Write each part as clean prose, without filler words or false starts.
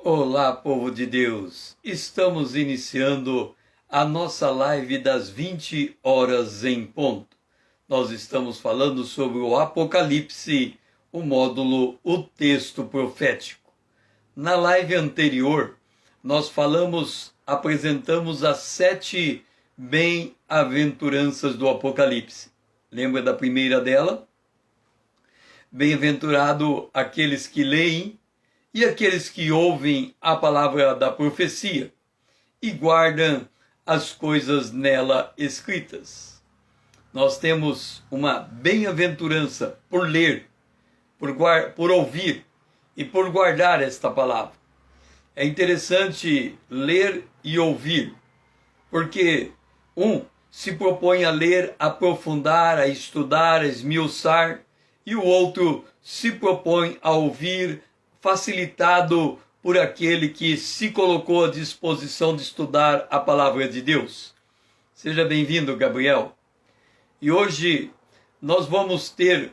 Olá, povo de Deus! Estamos iniciando a nossa live das 20 horas em ponto. Nós estamos falando sobre o Apocalipse, o módulo O Texto Profético. Na live anterior, nós apresentamos as 7 bem-aventuranças do Apocalipse. Lembra da primeira dela? Bem-aventurado aqueles que leem e aqueles que ouvem a palavra da profecia e guardam as coisas nela escritas. Nós temos uma bem-aventurança por ler, por ouvir e por guardar esta palavra. É interessante ler e ouvir, porque um se propõe a ler, aprofundar, a estudar, a esmiuçar, e o outro se propõe a ouvir, facilitado por aquele que se colocou à disposição de estudar a palavra de Deus. Seja bem-vindo, Gabriel. E hoje nós vamos ter,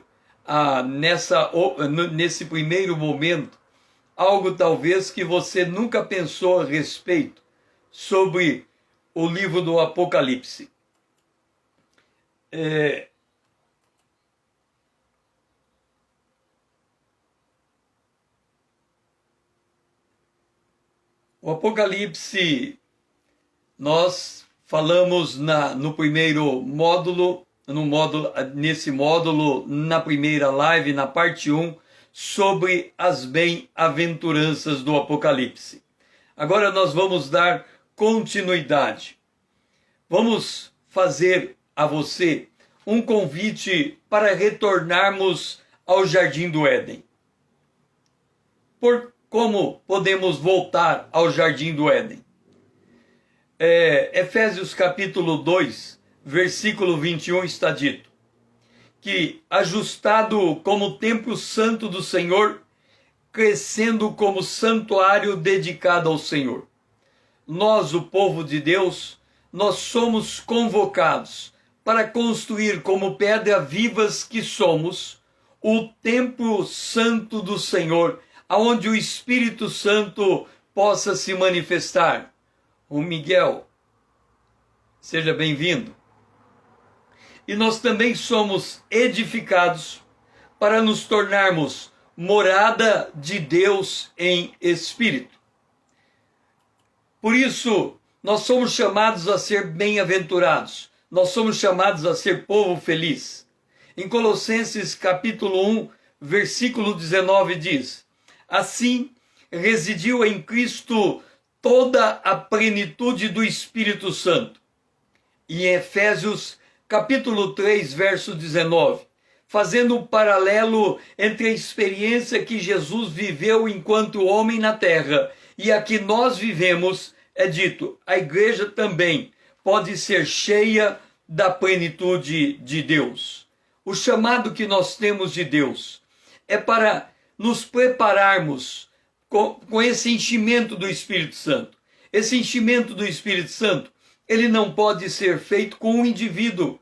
nesse primeiro momento, algo talvez que você nunca pensou a respeito sobre o livro do Apocalipse. O Apocalipse, nós falamos no primeiro módulo, nesse módulo, na primeira live, na parte 1, sobre as bem-aventuranças do Apocalipse. Agora nós vamos dar continuidade. Vamos fazer a você um convite para retornarmos ao Jardim do Éden. Como podemos voltar ao Jardim do Éden? Efésios capítulo 2, versículo 21 está dito que, ajustado como templo santo do Senhor, crescendo como santuário dedicado ao Senhor. Nós, o povo de Deus, nós somos convocados para construir como pedra vivas que somos o templo santo do Senhor, aonde o Espírito Santo possa se manifestar. O Miguel, seja bem-vindo. E nós também somos edificados para nos tornarmos morada de Deus em espírito. Por isso, nós somos chamados a ser bem-aventurados. Nós somos chamados a ser povo feliz. Em Colossenses capítulo 1, versículo 19 diz: assim, residiu em Cristo toda a plenitude do Espírito Santo. E em Efésios capítulo 3, verso 19, fazendo um paralelo entre a experiência que Jesus viveu enquanto homem na terra e a que nós vivemos, é dito, a igreja também pode ser cheia da plenitude de Deus. O chamado que nós temos de Deus é para nos prepararmos com esse enchimento do Espírito Santo. Esse enchimento do Espírito Santo, ele não pode ser feito com um indivíduo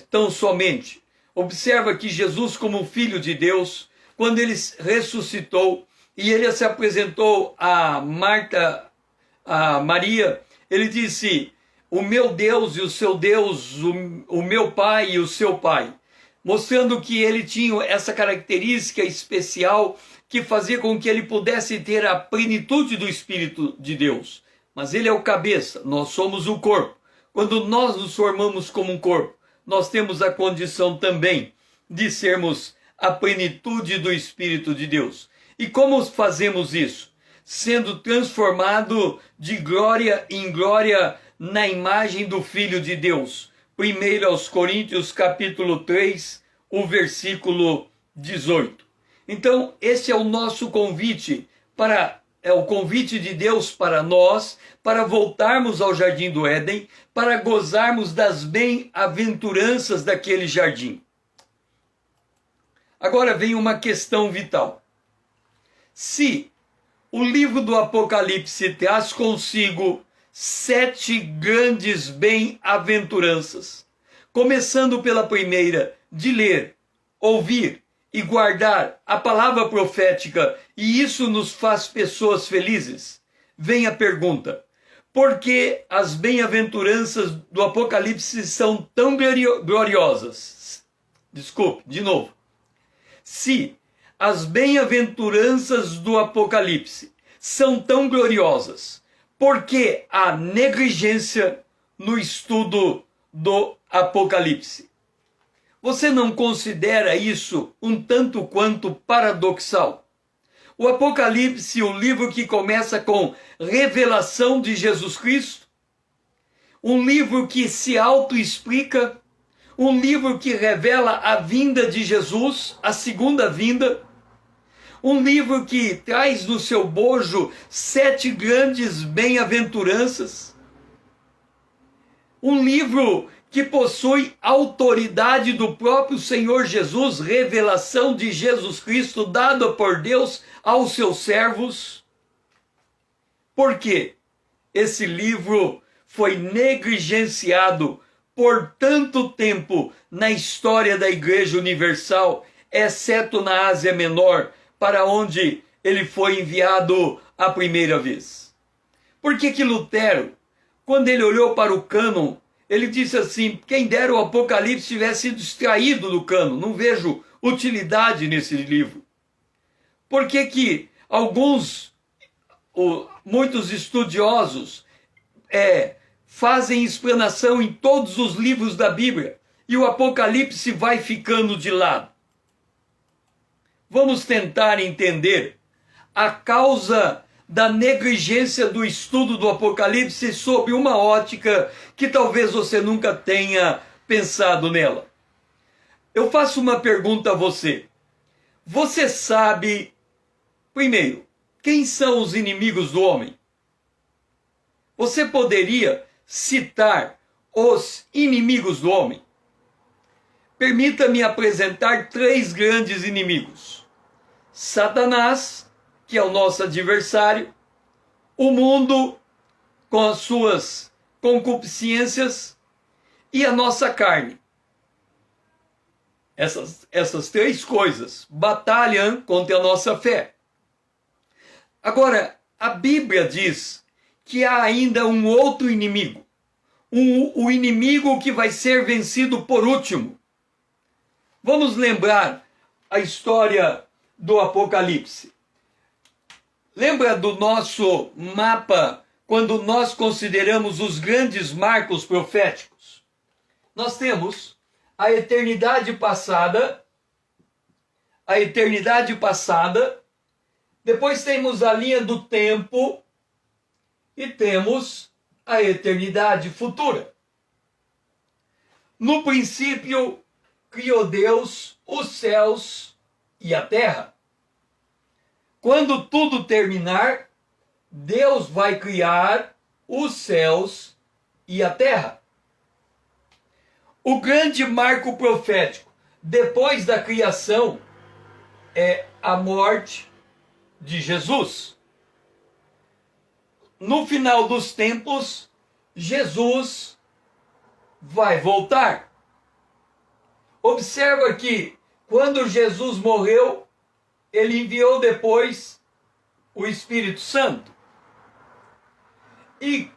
tão somente. Observa que Jesus, como Filho de Deus, quando ele ressuscitou e ele se apresentou a Maria, ele disse: o meu Deus e o seu Deus, o meu Pai e o seu Pai. Mostrando que ele tinha essa característica especial que fazia com que ele pudesse ter a plenitude do Espírito de Deus. Mas ele é o cabeça, nós somos o corpo. Quando nós nos formamos como um corpo, nós temos a condição também de sermos a plenitude do Espírito de Deus. E como fazemos isso? Sendo transformado de glória em glória na imagem do Filho de Deus. 1 aos Coríntios capítulo 3, o versículo 18. Então, esse é o nosso convite, é o convite de Deus para nós, para voltarmos ao Jardim do Éden, para gozarmos das bem-aventuranças daquele jardim. Agora vem uma questão vital. Se o livro do Apocalipse traz consigo 7 grandes bem-aventuranças, começando pela primeira, de ler, ouvir e guardar a palavra profética e isso nos faz pessoas felizes, vem a pergunta: por que as bem-aventuranças do Apocalipse são tão gloriosas? Desculpe, de novo. Se as bem-aventuranças do Apocalipse são tão gloriosas, por que a negligência no estudo do Apocalipse? Você não considera isso um tanto quanto paradoxal? O Apocalipse, o livro que começa com revelação de Jesus Cristo, um livro que se autoexplica, um livro que revela a vinda de Jesus, a segunda vinda, um livro que traz no seu bojo 7 grandes bem-aventuranças, um livro que possui autoridade do próprio Senhor Jesus, revelação de Jesus Cristo dada por Deus aos seus servos. Por quê? Esse livro foi negligenciado por tanto tempo na história da Igreja Universal, exceto na Ásia Menor, para onde ele foi enviado a primeira vez. Por que que Lutero, quando ele olhou para o cânon, ele disse assim: quem dera o Apocalipse tivesse sido extraído do cânon, não vejo utilidade nesse livro. Por que que muitos estudiosos fazem explanação em todos os livros da Bíblia e o Apocalipse vai ficando de lado? Vamos tentar entender a causa da negligência do estudo do Apocalipse sob uma ótica que talvez você nunca tenha pensado nela. Eu faço uma pergunta a você. Você sabe, primeiro, quem são os inimigos do homem? Você poderia citar os inimigos do homem? Permita-me apresentar 3 grandes inimigos: Satanás, que é o nosso adversário, o mundo com as suas concupiscências e a nossa carne. Essas 3 coisas batalham contra a nossa fé. Agora, a Bíblia diz que há ainda um outro inimigo, o inimigo que vai ser vencido por último. Vamos lembrar a história do Apocalipse. Lembra do nosso mapa quando nós consideramos os grandes marcos proféticos? Nós temos a eternidade passada, depois temos a linha do tempo e temos a eternidade futura. No princípio, criou Deus os céus e a terra. Quando tudo terminar, Deus vai criar os céus e a terra. O grande marco profético depois da criação é a morte de Jesus. No final dos tempos, Jesus vai voltar. Observa que quando Jesus morreu, ele enviou depois o Espírito Santo. E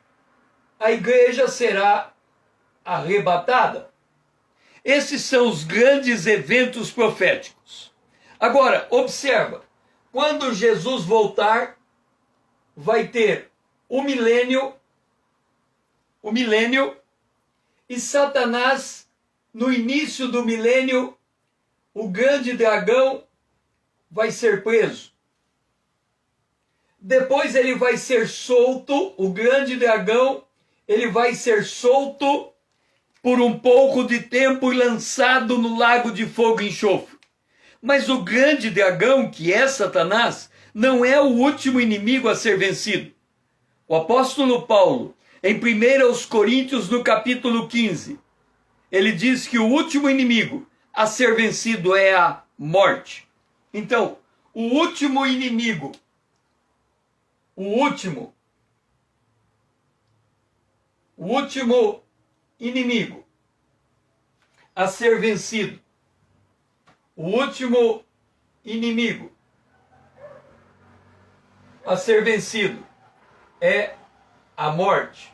a igreja será arrebatada. Esses são os grandes eventos proféticos. Agora, observa, quando Jesus voltar, vai ter o milênio e Satanás, no início do milênio, o grande dragão vai ser preso. Depois ele vai ser solto, o grande dragão, ele vai ser solto por um pouco de tempo e lançado no lago de fogo e enxofre. Mas o grande dragão, que é Satanás, não é o último inimigo a ser vencido. O apóstolo Paulo, em 1 Coríntios, no capítulo 15, ele diz que o último inimigo a ser vencido é a morte. Então, o último inimigo a ser vencido, o último inimigo a ser vencido é a morte.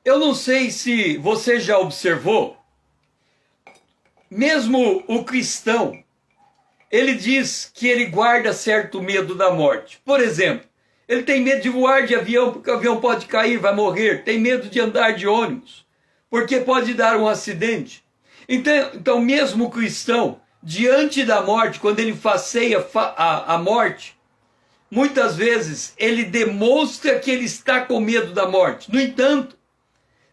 Eu não sei se você já observou, mesmo o cristão, ele diz que ele guarda certo medo da morte. Por exemplo, ele tem medo de voar de avião, porque o avião pode cair, vai morrer. Tem medo de andar de ônibus, porque pode dar um acidente. Então mesmo o cristão, diante da morte, quando ele faceia a morte, muitas vezes ele demonstra que ele está com medo da morte. No entanto,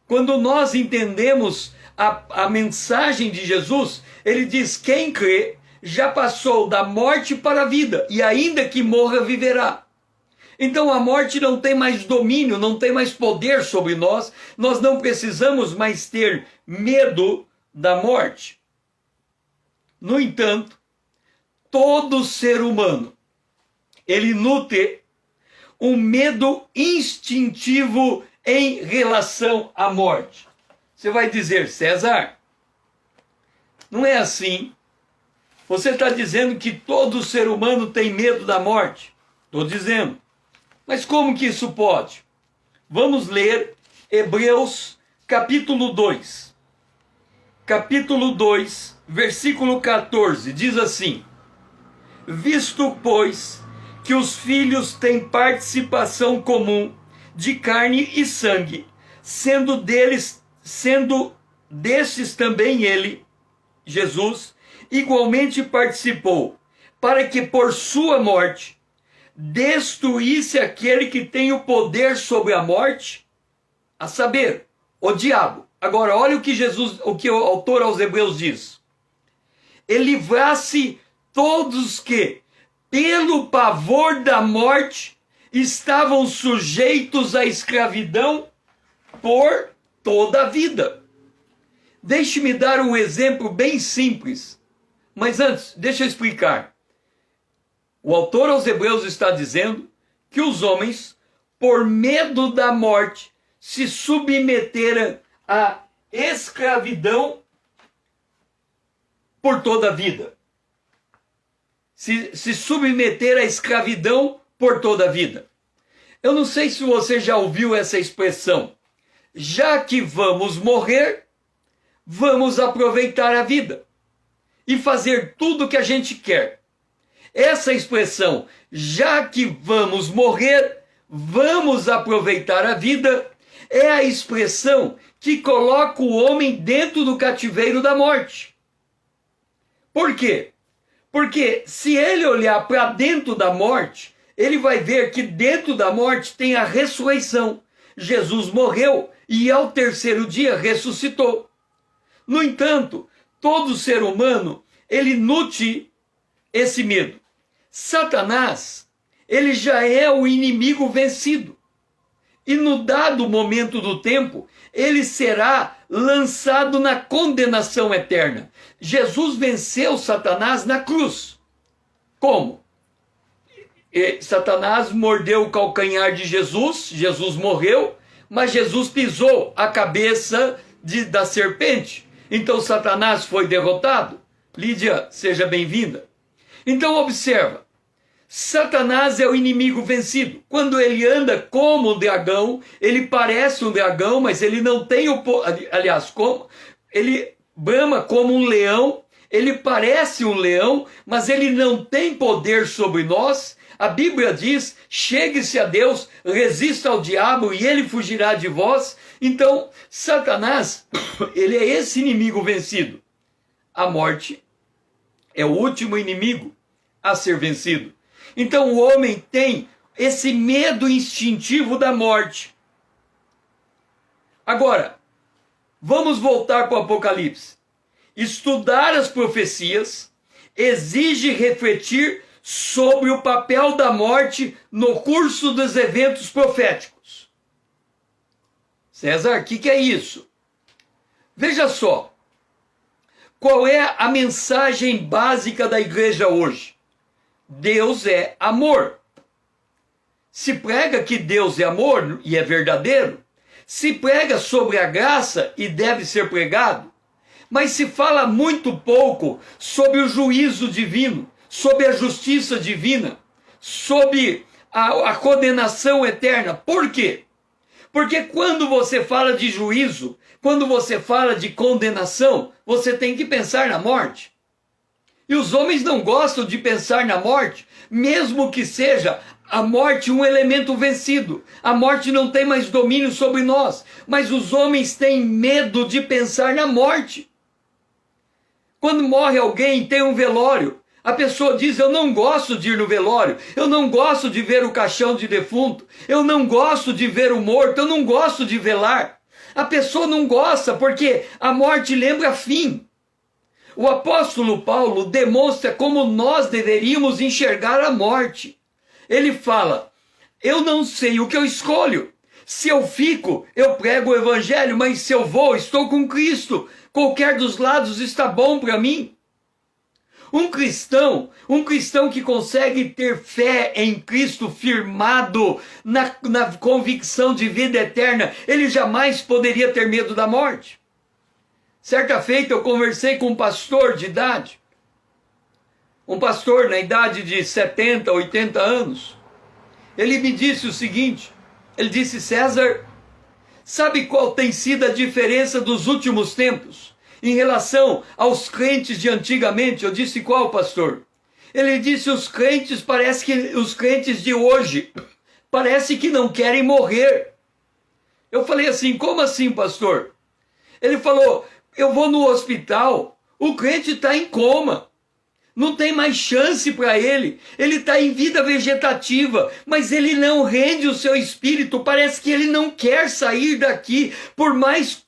quando nós entendemos a mensagem de Jesus, ele diz: quem crê já passou da morte para a vida, e ainda que morra, viverá. Então a morte não tem mais domínio, não tem mais poder sobre nós, nós não precisamos mais ter medo da morte. No entanto, todo ser humano, ele nutre um medo instintivo em relação à morte. Você vai dizer: César, não é assim. Você está dizendo que todo ser humano tem medo da morte? Estou dizendo. Mas como que isso pode? Vamos ler Hebreus capítulo 2. Capítulo 2, versículo 14, diz assim: visto, pois, que os filhos têm participação comum de carne e sangue, sendo destes também ele, Jesus, igualmente participou, para que por sua morte destruísse aquele que tem o poder sobre a morte, a saber, o diabo. Agora, olha o que o autor aos Hebreus diz: ele livrasse todos que, pelo pavor da morte, estavam sujeitos à escravidão por toda a vida. Deixe-me dar um exemplo bem simples. Mas antes, deixa eu explicar. O autor aos Hebreus está dizendo que os homens, por medo da morte, se submeteram à escravidão por toda a vida. Se submeter à escravidão por toda a vida. Eu não sei se você já ouviu essa expressão: já que vamos morrer, vamos aproveitar a vida e fazer tudo o que a gente quer. Essa expressão, já que vamos morrer, vamos aproveitar a vida, é a expressão que coloca o homem dentro do cativeiro da morte. Por quê? Porque se ele olhar para dentro da morte, ele vai ver que dentro da morte tem a ressurreição. Jesus morreu e ao terceiro dia ressuscitou. No entanto, todo ser humano, ele nutre esse medo. Satanás, ele já é o inimigo vencido. E no dado momento do tempo, ele será lançado na condenação eterna. Jesus venceu Satanás na cruz. Como? Satanás mordeu o calcanhar de Jesus, Jesus morreu, mas Jesus pisou a cabeça da serpente. Então Satanás foi derrotado. Lídia, seja bem-vinda. Então observa, Satanás é o inimigo vencido. Quando ele anda como um dragão, ele parece um dragão, mas ele não tem ele brama como um leão, ele parece um leão, mas ele não tem poder sobre nós. A Bíblia diz: chegue-se a Deus, resista ao diabo e ele fugirá de vós. Então, Satanás, ele é esse inimigo vencido. A morte é o último inimigo a ser vencido. Então o homem tem esse medo instintivo da morte. Agora, vamos voltar para o Apocalipse. Estudar as profecias exige refletir sobre o papel da morte no curso dos eventos proféticos. César, o que é isso? Veja só, qual é a mensagem básica da igreja hoje? Deus é amor. Se prega que Deus é amor, e é verdadeiro, se prega sobre a graça, e deve ser pregado, mas se fala muito pouco sobre o juízo divino, sobre a justiça divina, sobre a condenação eterna. Por quê? Porque quando você fala de juízo, quando você fala de condenação, você tem que pensar na morte. E os homens não gostam de pensar na morte, mesmo que seja a morte um elemento vencido. A morte não tem mais domínio sobre nós, mas os homens têm medo de pensar na morte. Quando morre alguém, tem um velório, a pessoa diz: eu não gosto de ir no velório, eu não gosto de ver o caixão de defunto, eu não gosto de ver o morto, eu não gosto de velar. A pessoa não gosta porque a morte lembra fim. O apóstolo Paulo demonstra como nós deveríamos enxergar a morte. Ele fala: eu não sei o que eu escolho. Se eu fico, eu prego o evangelho, mas se eu vou, estou com Cristo. Qualquer dos lados está bom para mim. Um cristão que consegue ter fé em Cristo firmado na convicção de vida eterna, ele jamais poderia ter medo da morte. Certa feita eu conversei com um pastor de idade, um pastor na idade de 70, 80 anos. Ele me disse o seguinte, ele disse: César, sabe qual tem sido a diferença dos últimos tempos em relação aos crentes de antigamente? Eu disse: qual, pastor? Ele disse: os crentes, parece que os crentes de hoje, parece que não querem morrer. Eu falei assim: como assim, pastor? Ele falou: eu vou no hospital, o crente está em coma, não tem mais chance para ele está em vida vegetativa, mas ele não rende o seu espírito, parece que ele não quer sair daqui, por mais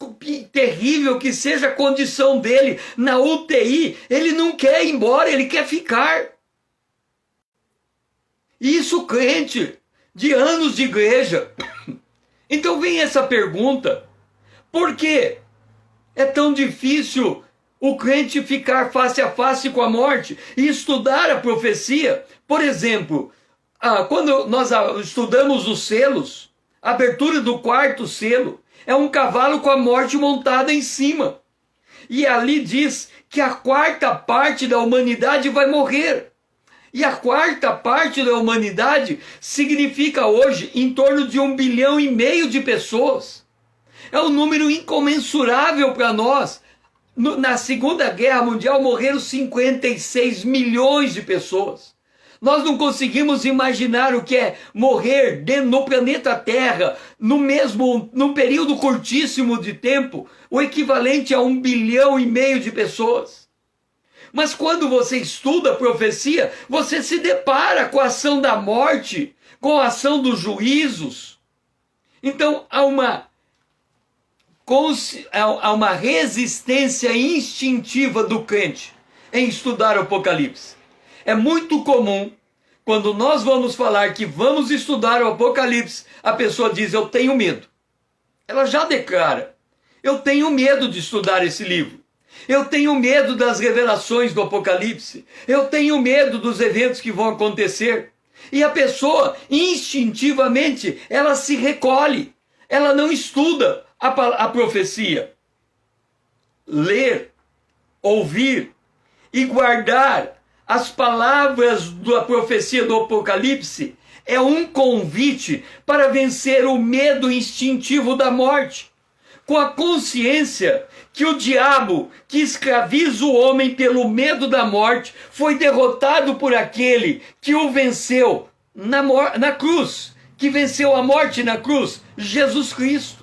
terrível que seja a condição dele na UTI, ele não quer ir embora, ele quer ficar. Isso crente de anos de igreja. Então vem essa pergunta: por quê? É tão difícil o crente ficar face a face com a morte e estudar a profecia. Por exemplo, quando nós estudamos os selos, a abertura do quarto selo é um cavalo com a morte montada em cima. E ali diz que a quarta parte da humanidade vai morrer. E a quarta parte da humanidade significa hoje em torno de 1,5 bilhão de pessoas. É um número incomensurável para nós. Na Segunda Guerra Mundial morreram 56 milhões de pessoas. Nós não conseguimos imaginar o que é morrer no planeta Terra, num período curtíssimo de tempo, o equivalente a 1,5 bilhão de pessoas. Mas quando você estuda a profecia, você se depara com a ação da morte, com a ação dos juízos. Então há uma resistência instintiva do crente em estudar o Apocalipse. É muito comum, quando nós vamos falar que vamos estudar o Apocalipse, a pessoa diz: eu tenho medo. Ela já declara: eu tenho medo de estudar esse livro. Eu tenho medo das revelações do Apocalipse. Eu tenho medo dos eventos que vão acontecer. E a pessoa, instintivamente, ela se recolhe. Ela não estuda a profecia. Ler, ouvir e guardar as palavras da profecia do Apocalipse é um convite para vencer o medo instintivo da morte, com a consciência que o diabo, que escraviza o homem pelo medo da morte, foi derrotado por aquele que o venceu na cruz, que venceu a morte na cruz, Jesus Cristo.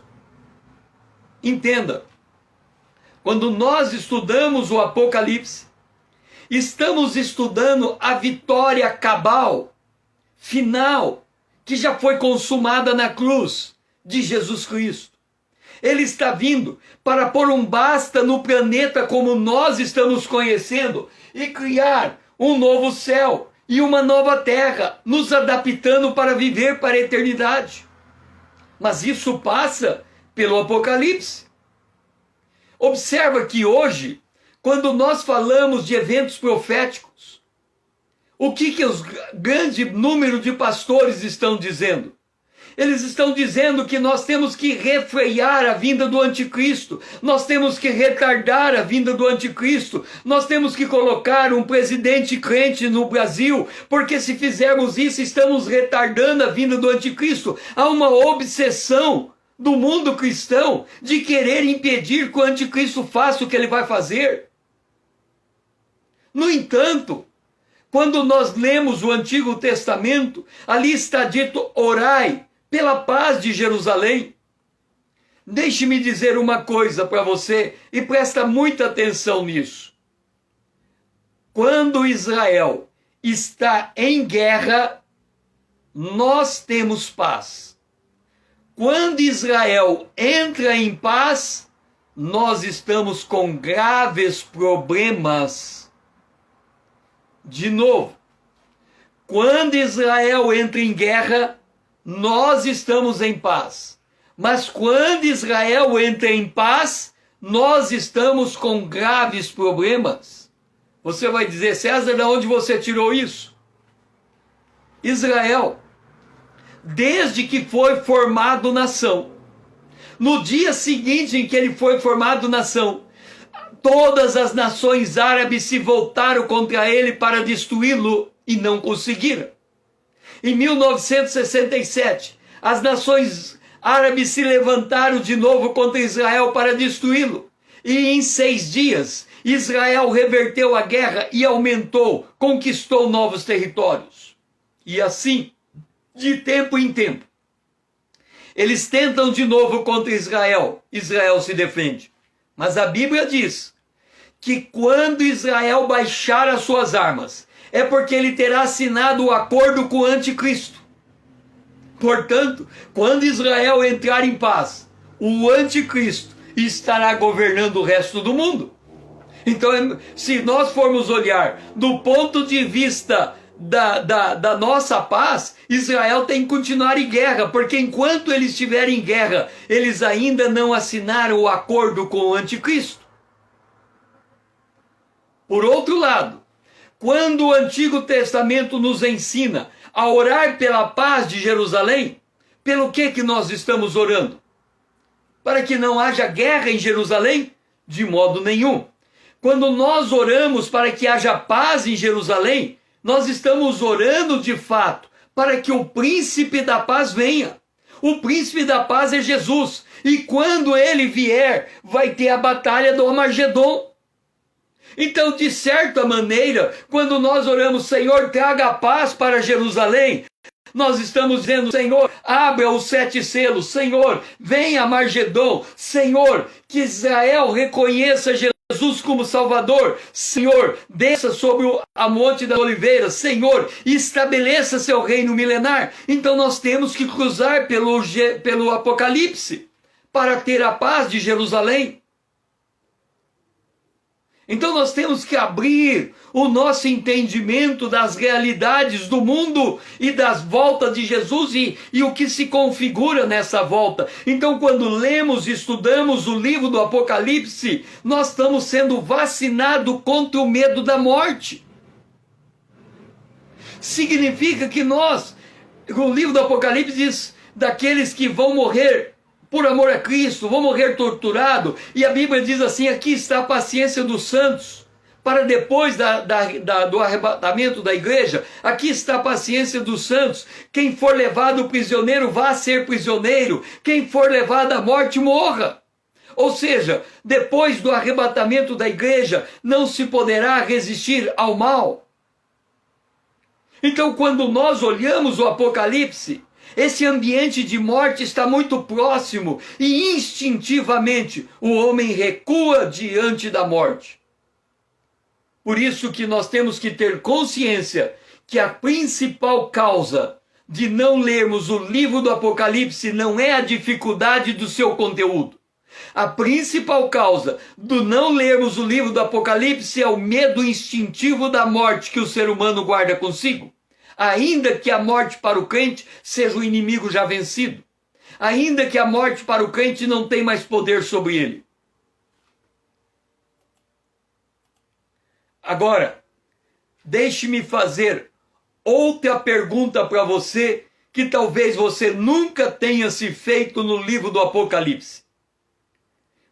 Entenda, quando nós estudamos o Apocalipse, estamos estudando a vitória cabal, final, que já foi consumada na cruz de Jesus Cristo. Ele está vindo para pôr um basta no planeta como nós estamos conhecendo e criar um novo céu e uma nova terra, nos adaptando para viver para a eternidade. Mas isso passa pelo Apocalipse. Observa que hoje, quando nós falamos de eventos proféticos, o que os grande número de pastores estão dizendo? Eles estão dizendo que nós temos que refrear a vinda do anticristo, nós temos que retardar a vinda do anticristo, nós temos que colocar um presidente crente no Brasil, porque se fizermos isso, estamos retardando a vinda do anticristo. Há uma obsessão do mundo cristão de querer impedir que o anticristo faça o que ele vai fazer. No entanto, quando nós lemos o Antigo Testamento, ali está dito: orai pela paz de Jerusalém. Deixe-me dizer uma coisa para você, e presta muita atenção nisso. Quando Israel está em guerra, nós temos paz. Quando Israel entra em paz, nós estamos com graves problemas. De novo, quando Israel entra em guerra, nós estamos em paz. Mas quando Israel entra em paz, nós estamos com graves problemas. Você vai dizer: César, de onde você tirou isso? Israel, desde que foi formado nação, no dia seguinte em que ele foi formado nação, todas as nações árabes se voltaram contra ele para destruí-lo e não conseguiram. Em 1967, as nações árabes se levantaram de novo contra Israel para destruí-lo. E em 6 dias, Israel reverteu a guerra e aumentou, conquistou novos territórios. E assim, de tempo em tempo, eles tentam de novo contra Israel. Israel se defende. Mas a Bíblia diz que quando Israel baixar as suas armas, é porque ele terá assinado o acordo com o anticristo. Portanto, quando Israel entrar em paz, o anticristo estará governando o resto do mundo. Então, se nós formos olhar do ponto de vista da nossa paz, Israel tem que continuar em guerra, porque enquanto eles estiverem em guerra, eles ainda não assinaram o acordo com o anticristo. Por outro lado, quando o Antigo Testamento nos ensina a orar pela paz de Jerusalém, pelo que nós estamos orando? Para que não haja guerra em Jerusalém? De modo nenhum. Quando nós oramos para que haja paz em Jerusalém, nós estamos orando de fato para que o príncipe da paz venha. O príncipe da paz é Jesus. E quando ele vier, vai ter a batalha do Armagedon. Então, de certa maneira, quando nós oramos: Senhor, traga a paz para Jerusalém, nós estamos dizendo: Senhor, abra os 7 selos, Senhor, venha Armagedon, Senhor, que Israel reconheça Jesus como Salvador, Senhor, desça sobre a Monte das Oliveiras, Senhor, estabeleça seu reino milenar. Então nós temos que cruzar pelo Apocalipse para ter a paz de Jerusalém. Então nós temos que abrir o nosso entendimento das realidades do mundo e das voltas de Jesus e o que se configura nessa volta. Então, quando lemos e estudamos o livro do Apocalipse, nós estamos sendo vacinados contra o medo da morte. Significa que o livro do Apocalipse diz daqueles que vão morrer por amor a Cristo, vão morrer torturado, e a Bíblia diz assim: aqui está a paciência dos santos, para depois do arrebatamento da igreja, aqui está a paciência dos santos, quem for levado prisioneiro, vá ser prisioneiro, quem for levado à morte, morra. Ou seja, depois do arrebatamento da igreja, não se poderá resistir ao mal. Então, quando nós olhamos o Apocalipse, esse ambiente de morte está muito próximo e instintivamente o homem recua diante da morte. Por isso que nós temos que ter consciência que a principal causa de não lermos o livro do Apocalipse não é a dificuldade do seu conteúdo. A principal causa do não lermos o livro do Apocalipse é o medo instintivo da morte que o ser humano guarda consigo. Ainda que a morte para o crente seja o inimigo já vencido. Ainda que a morte para o crente não tenha mais poder sobre ele. Agora, deixe-me fazer outra pergunta para você que talvez você nunca tenha se feito no livro do Apocalipse.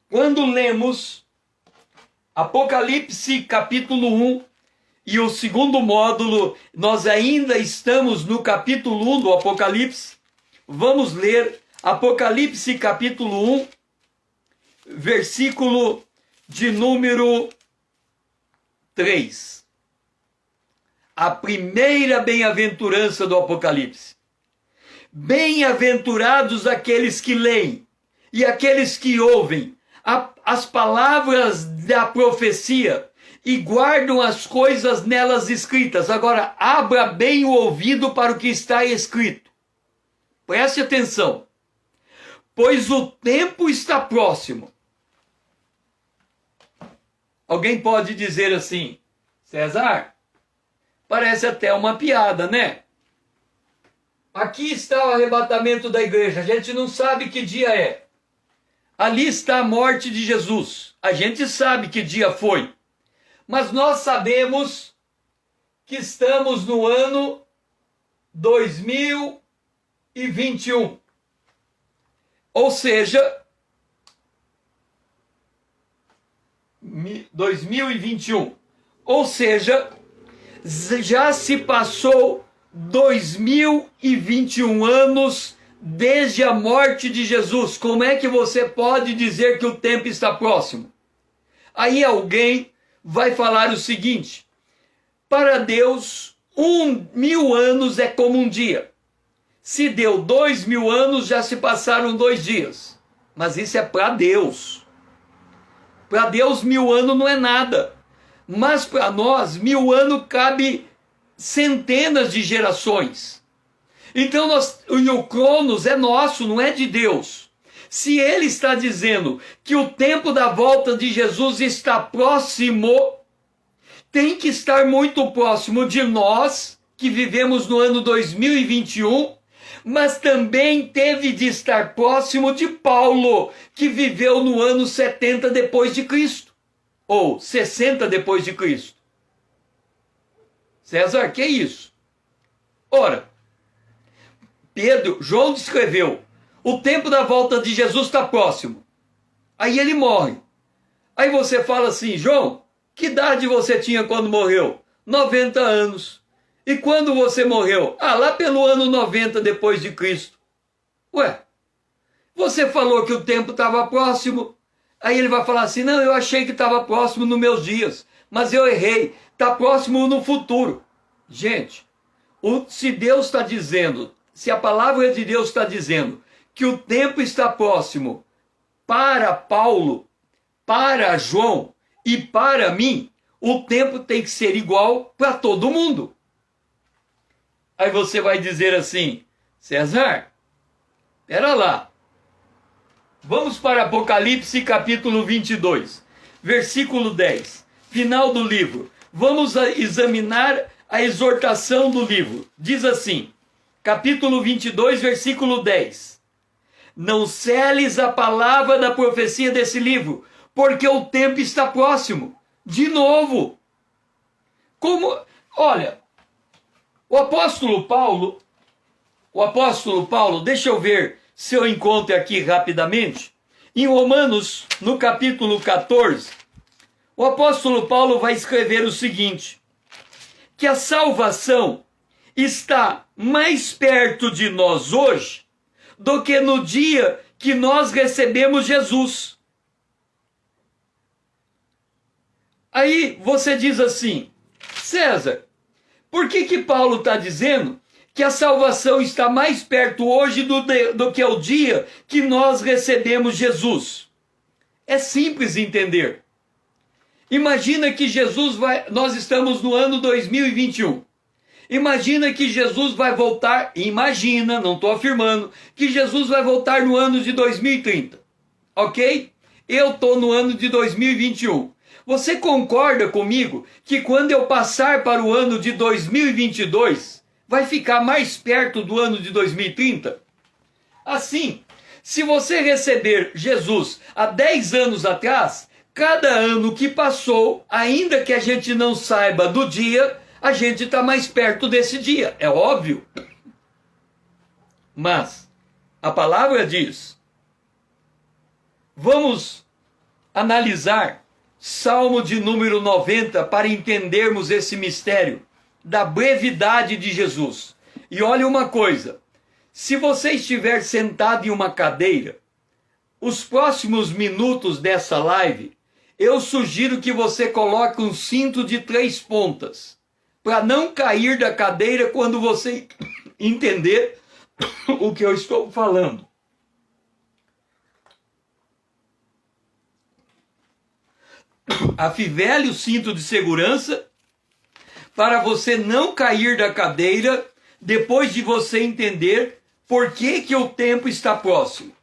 Quando lemos Apocalipse capítulo 1 e o segundo módulo, nós ainda estamos no capítulo 1 do Apocalipse. Vamos ler Apocalipse capítulo 1, versículo de número 3. A primeira bem-aventurança do Apocalipse. Bem-aventurados aqueles que leem e aqueles que ouvem as palavras da profecia e guardam as coisas nelas escritas. Agora, abra bem o ouvido para o que está escrito. Preste atenção. Pois o tempo está próximo. Alguém pode dizer assim, César, parece até uma piada, né? Aqui está o arrebatamento da igreja, a gente não sabe que dia é. Ali está a morte de Jesus, a gente sabe que dia foi. Mas nós sabemos que estamos no ano 2021. Ou seja, 2021. Ou seja, já se passou 2021 anos desde a morte de Jesus. Como é que você pode dizer que o tempo está próximo? Aí alguém vai falar o seguinte: para Deus, 1.000 anos é como um dia. Se deu 2.000 anos, já se passaram 2 dias. Mas isso é para Deus. Para Deus, 1.000 anos não é nada. Mas para nós, 1.000 anos cabe centenas de gerações. Então, o Cronos é nosso, não é de Deus. Se ele está dizendo que o tempo da volta de Jesus está próximo, tem que estar muito próximo de nós, que vivemos no ano 2021, mas também teve de estar próximo de Paulo, que viveu no ano 70 depois de Cristo, ou 60 depois de Cristo. César, que é isso? Ora, João descreveu, o tempo da volta de Jesus está próximo. Aí ele morre. Aí você fala assim, João, que idade você tinha quando morreu? 90 anos. E quando você morreu? Ah, lá pelo ano 90 depois de Cristo. Ué, você falou que o tempo estava próximo. Aí ele vai falar assim, não, eu achei que estava próximo nos meus dias, mas eu errei, está próximo no futuro. Gente, se Deus está dizendo, se a palavra de Deus está dizendo que o tempo está próximo para Paulo, para João e para mim, o tempo tem que ser igual para todo mundo. Aí você vai dizer assim, César, espera lá. Vamos para Apocalipse capítulo 22, versículo 10, final do livro. Vamos examinar a exortação do livro. Diz assim, capítulo 22, versículo 10. Não celes a palavra da profecia desse livro, porque o tempo está próximo. De novo. Olha, o apóstolo Paulo, deixa eu ver se eu encontro aqui rapidamente, em Romanos, no capítulo 14, o apóstolo Paulo vai escrever o seguinte, que a salvação está mais perto de nós hoje do que no dia que nós recebemos Jesus. Aí você diz assim, César, por que Paulo está dizendo que a salvação está mais perto hoje do que o dia que nós recebemos Jesus? É simples entender. Imagina que nós estamos no ano 2021. Imagina que Jesus vai voltar, não estou afirmando, que Jesus vai voltar no ano de 2030. Ok? Eu estou no ano de 2021. Você concorda comigo que quando eu passar para o ano de 2022, vai ficar mais perto do ano de 2030? Assim, se você receber Jesus há 10 anos atrás, cada ano que passou, ainda que a gente não saiba do dia, a gente está mais perto desse dia, é óbvio. Mas a palavra diz, vamos analisar Salmo de número 90 para entendermos esse mistério da brevidade de Jesus. E olha uma coisa, se você estiver sentado em uma cadeira, os próximos minutos dessa live, eu sugiro que você coloque um cinto de 3 pontas, para não cair da cadeira quando você entender o que eu estou falando. Afivele o cinto de segurança para você não cair da cadeira depois de você entender por que o tempo está próximo.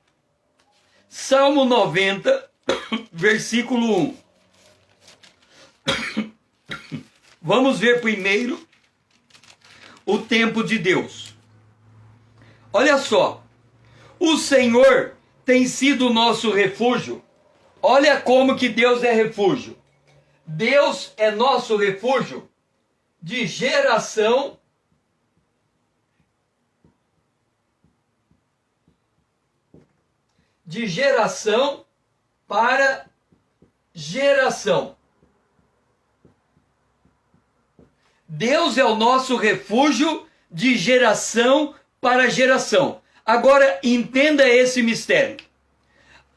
Salmo 90, versículo 1. Vamos ver primeiro o tempo de Deus. Olha só, o Senhor tem sido o nosso refúgio. Olha como que Deus é refúgio. Deus é nosso refúgio de geração para geração. Deus é o nosso refúgio de geração para geração. Agora entenda esse mistério.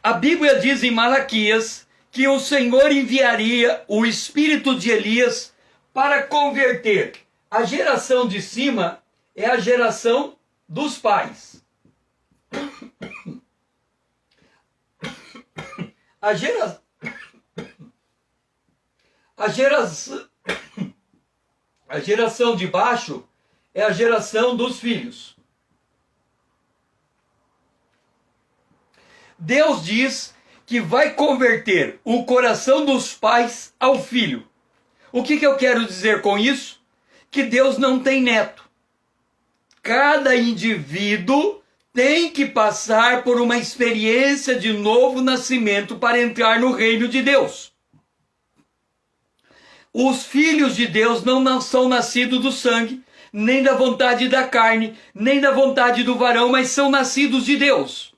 A Bíblia diz em Malaquias que o Senhor enviaria o espírito de Elias para converter. A geração de cima é a geração dos pais. A geração de baixo é a geração dos filhos. Deus diz que vai converter o coração dos pais ao filho. O que eu quero dizer com isso? Que Deus não tem neto. Cada indivíduo tem que passar por uma experiência de novo nascimento para entrar no reino de Deus. Os filhos de Deus não são nascidos do sangue, nem da vontade da carne, nem da vontade do varão, mas são nascidos de Deus.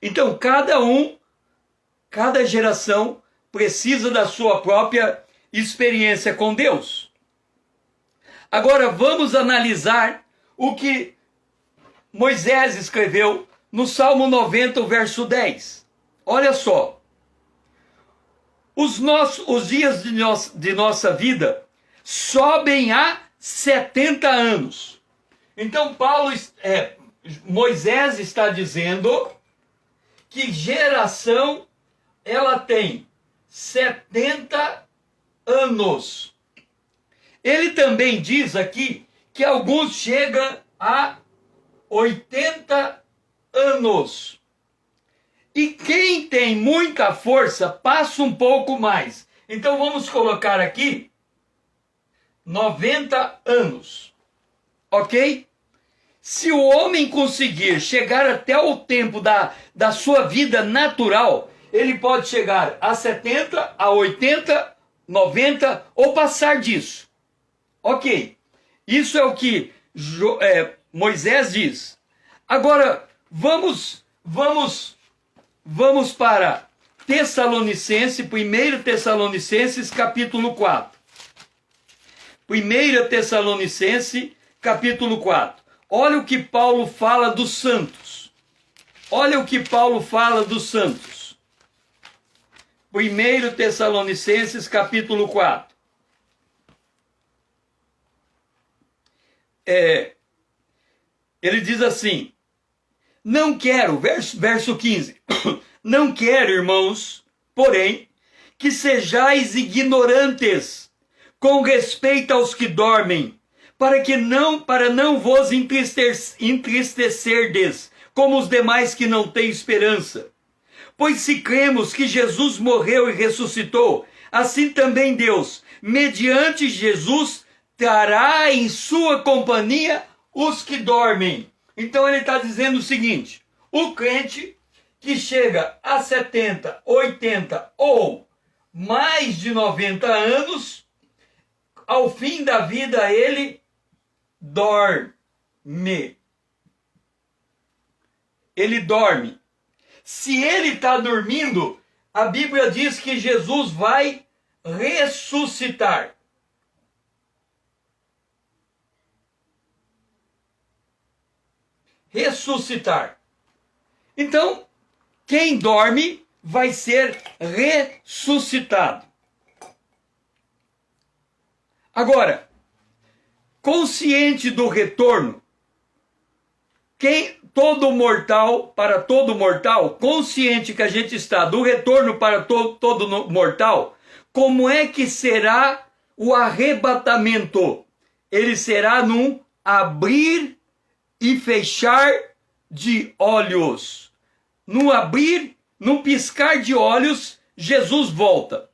Então, cada geração precisa da sua própria experiência com Deus. Agora, vamos analisar o que Moisés escreveu no Salmo 90, verso 10. Olha só. Os dias de nossa vida sobem a 70 anos. Então, Moisés está dizendo que geração ela tem 70 anos. Ele também diz aqui que alguns chegam a 80 anos. E quem tem muita força passa um pouco mais. Então vamos colocar aqui 90 anos. Ok? Se o homem conseguir chegar até o tempo da sua vida natural, ele pode chegar a 70, a 80, 90 ou passar disso. Ok. Isso é o que Moisés diz. Agora, vamos para Tessalonicenses, 1 Tessalonicenses, capítulo 4. 1 Tessalonicenses, capítulo 4. Olha o que Paulo fala dos santos. Olha o que Paulo fala dos santos. 1 Tessalonicenses, capítulo 4. Ele diz assim, não quero, verso 15, não quero, irmãos, porém, que sejais ignorantes com respeito aos que dormem, para não vos entristecerdes, como os demais que não têm esperança. Pois se cremos que Jesus morreu e ressuscitou, assim também Deus, mediante Jesus, trará em sua companhia os que dormem. Então ele está dizendo o seguinte, o crente que chega a 70, 80 ou mais de 90 anos, ao fim da vida ele dorme. ele dorme. Se ele está dormindo, a Bíblia diz que Jesus vai ressuscitar. Ressuscitar. Então, quem dorme vai ser ressuscitado. Agora, consciente do retorno, todo mortal, consciente que a gente está do retorno para todo mortal, como é que será o arrebatamento? Ele será num abrir e fechar de olhos. Num abrir, num piscar de olhos, Jesus volta.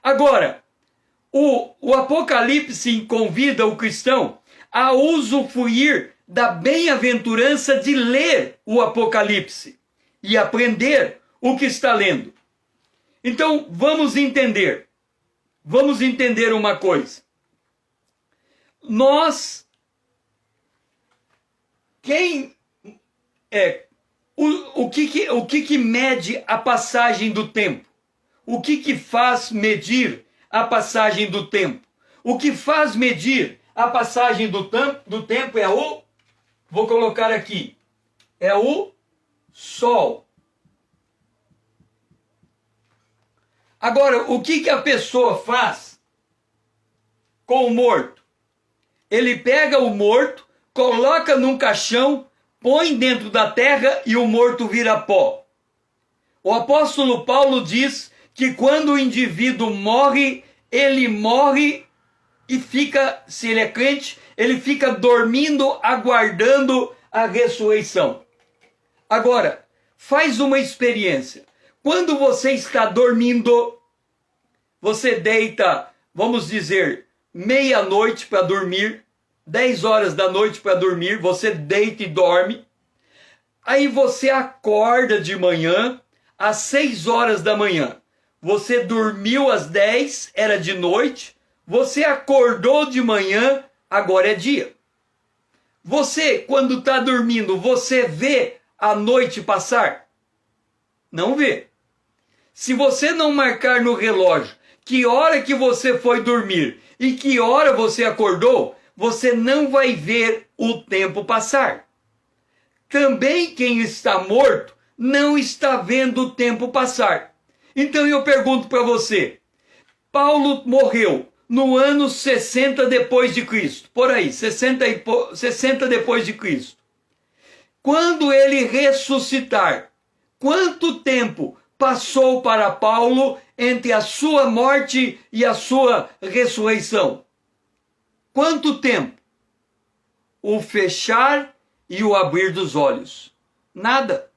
Agora, o Apocalipse convida o cristão a usufruir da bem-aventurança de ler o Apocalipse e aprender o que está lendo. Então, vamos entender uma coisa. O que mede a passagem do tempo? O que faz medir a passagem do tempo? O que faz medir a passagem do tempo é vou colocar aqui, é o sol. Agora, o que a pessoa faz com o morto? Ele pega o morto, coloca num caixão, põe dentro da terra e o morto vira pó. O apóstolo Paulo diz que quando o indivíduo morre, ele morre e fica, se ele é crente, ele fica dormindo, aguardando a ressurreição. Agora, faz uma experiência. Quando você está dormindo, você deita, vamos dizer, meia-noite para dormir, 10 horas da noite para dormir, você deita e dorme. Aí você acorda de manhã, às 6 horas da manhã. Você dormiu às 10, era de noite. Você acordou de manhã, agora é dia. Você, quando está dormindo, você vê a noite passar? Não vê. Se você não marcar no relógio que hora que você foi dormir e que hora você acordou, você não vai ver o tempo passar. Também quem está morto não está vendo o tempo passar. Então eu pergunto para você, Paulo morreu no ano 60 depois de Cristo, por aí, 60 depois de Cristo. Quando ele ressuscitar, quanto tempo passou para Paulo entre a sua morte e a sua ressurreição? Quanto tempo? O fechar e o abrir dos olhos. Nada.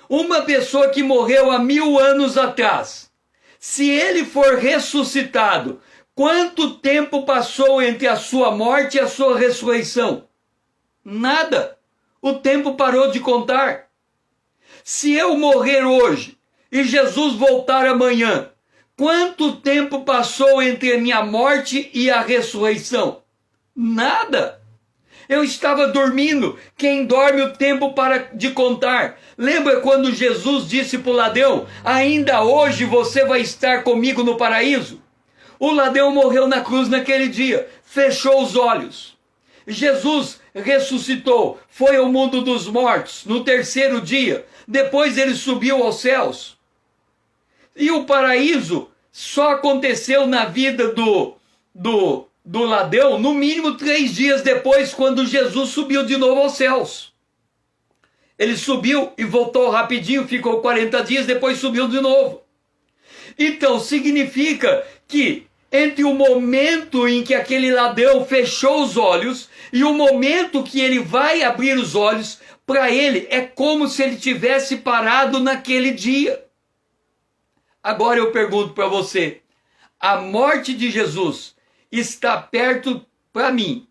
Uma pessoa que morreu há 1000 anos atrás, se ele for ressuscitado, quanto tempo passou entre a sua morte e a sua ressurreição? Nada. O tempo parou de contar. Se eu morrer hoje e Jesus voltar amanhã, quanto tempo passou entre a minha morte e a ressurreição? Nada. Eu estava dormindo. Quem dorme, o tempo para de contar. Lembra quando Jesus disse para o ladrão, ainda hoje você vai estar comigo no paraíso? O ladrão morreu na cruz naquele dia, fechou os olhos. Jesus ressuscitou, foi ao mundo dos mortos no terceiro dia, depois ele subiu aos céus. E o paraíso só aconteceu na vida do ladrão, no mínimo 3 dias depois, quando Jesus subiu de novo aos céus. Ele subiu e voltou rapidinho, ficou 40 dias, depois subiu de novo. Então, significa que entre o momento em que aquele ladrão fechou os olhos e o momento que ele vai abrir os olhos, para ele é como se ele tivesse parado naquele dia. Agora eu pergunto para você, a morte de Jesus está perto para mim,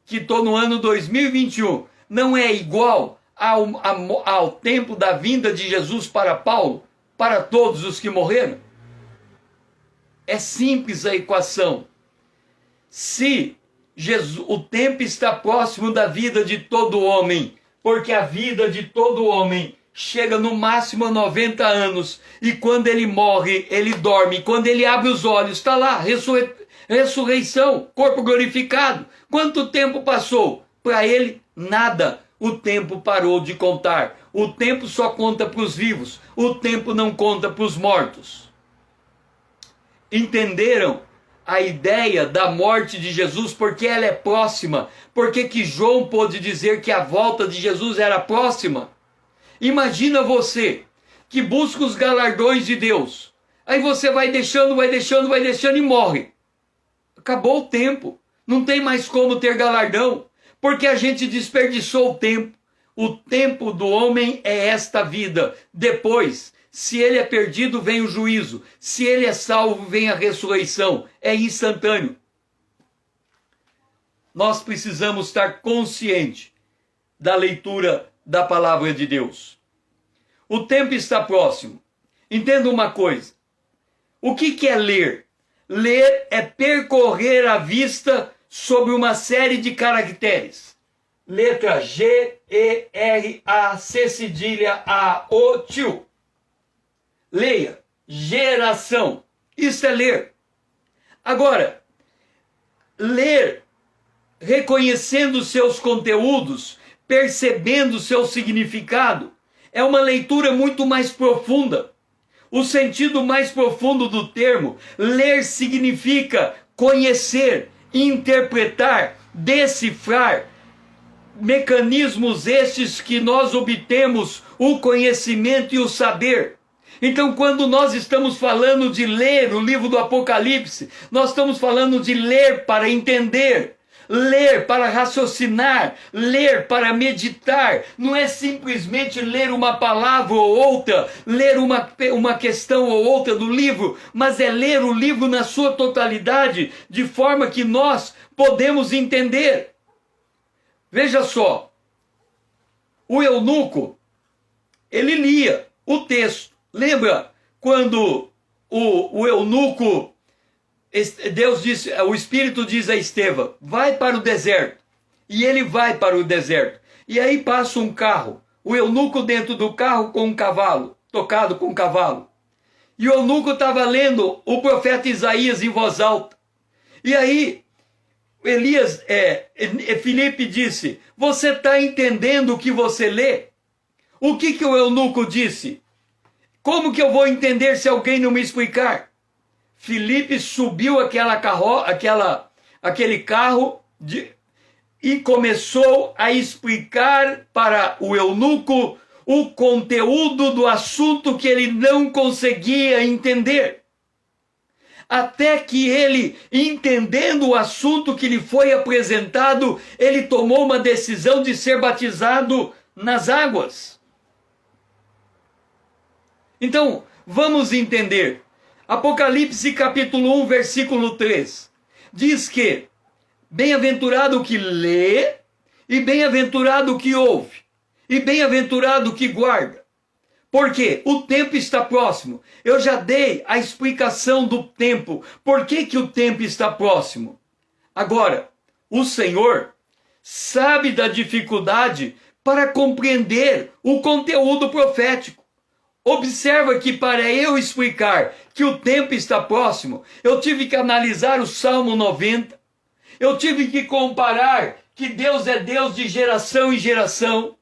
que estou no ano 2021, não é igual ao tempo da vinda de Jesus para Paulo, para todos os que morreram? É simples a equação. Se o tempo está próximo da vida de todo homem, porque a vida de todo homem chega no máximo a 90 anos, e quando ele morre, ele dorme, quando ele abre os olhos, está lá, ressurreição, corpo glorificado. Quanto tempo passou? Para ele, nada. O tempo parou de contar. O tempo só conta para os vivos, o tempo não conta para os mortos. Entenderam a ideia da morte de Jesus? Porque ela é próxima. Porque que João pôde dizer que a volta de Jesus era próxima? Imagina você que busca os galardões de Deus. Aí você vai deixando e morre. Acabou o tempo. Não tem mais como ter galardão, porque a gente desperdiçou o tempo. O tempo do homem é esta vida. Depois, se ele é perdido, vem o juízo. Se ele é salvo, vem a ressurreição. É instantâneo. Nós precisamos estar conscientes da leitura da palavra de Deus. O tempo está próximo. Entenda uma coisa. O que é ler? Ler é percorrer a vista sobre uma série de caracteres. Letra G, E, R, A, C, cedilha, A, O, tio. Leia. Geração. Isso é ler. Agora, ler reconhecendo seus conteúdos, percebendo seu significado, é uma leitura muito mais profunda. O sentido mais profundo do termo, ler significa conhecer, interpretar, decifrar, mecanismos estes que nós obtemos o conhecimento e o saber. Então, quando nós estamos falando de ler o livro do Apocalipse, nós estamos falando de ler para entender, ler para raciocinar, ler para meditar. Não é simplesmente ler uma palavra ou outra, ler uma questão ou outra do livro, mas é ler o livro na sua totalidade, de forma que nós podemos entender. Veja só, o eunuco, ele lia o texto. Lembra quando o eunuco, Deus disse, o Espírito diz a Estevão, vai para o deserto. E ele vai para o deserto. E aí passa um carro, o eunuco dentro do carro com um cavalo, tocado com um cavalo. E o eunuco estava lendo o profeta Isaías em voz alta. E aí Filipe disse, você está entendendo o que você lê? O que o eunuco disse? Como que eu vou entender se alguém não me explicar? Filipe subiu aquele carro e começou a explicar para o eunuco o conteúdo do assunto que ele não conseguia entender. Até que ele, entendendo o assunto que lhe foi apresentado, ele tomou uma decisão de ser batizado nas águas. Então, vamos entender. Apocalipse capítulo 1, versículo 3. Diz que bem-aventurado o que lê, e bem-aventurado o que ouve, e bem-aventurado o que guarda. Porque o tempo está próximo. Eu já dei a explicação do tempo. Por que o tempo está próximo? Agora, o Senhor sabe da dificuldade para compreender o conteúdo profético. Observa que para eu explicar que o tempo está próximo, eu tive que analisar o Salmo 90, eu tive que comparar que Deus é Deus de geração em geração,